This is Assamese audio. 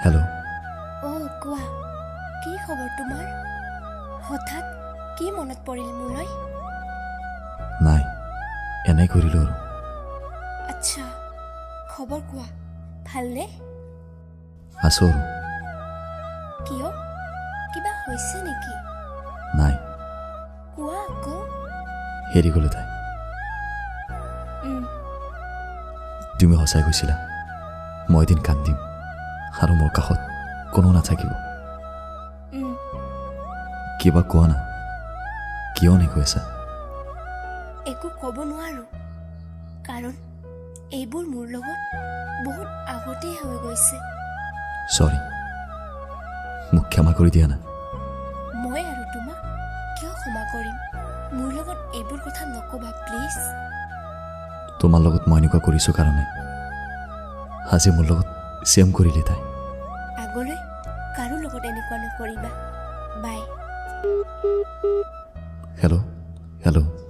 হেল্ল'। কোৱা কি খবৰ তোমাৰ? হঠাৎ কি মনত পৰিল মোলৈ? নাই, এনেই কৰিলোঁ আৰু। আচ্ছা, খবৰ কোৱা, ভালনে? আছোঁ আৰু। কিয়, কিবা হৈছে নেকি? নাই, কোৱা আকৌ। হেৰি গ'লে তাই। তুমি সঁচাই কৈছিলা মই এদিন কান্দিম আৰু মোৰ কাষত কোনো নাথাকিব। কিবা কোৱা না, কিয় এনেকৈ আছা? একো ক'ব নোৱাৰো, কাৰণ এইবোৰ মোৰ লগত বহুত আগতেই হৈ গৈছে। চৰি, মোক ক্ষমা কৰি দিয়া না। মই আৰু তোমাক কিয় ক্ষমা কৰিম? মোৰ লগত এইবোৰ কথা নক'বা প্লিজ। তোমাৰ লগত মই এনেকুৱা কৰিছোঁ কাৰণে আজি মোৰ লগত চেম কৰিলে তাই। আগলৈ কাৰো লগত এনেকুৱা নকৰিবা। বাই। Hello', hello'.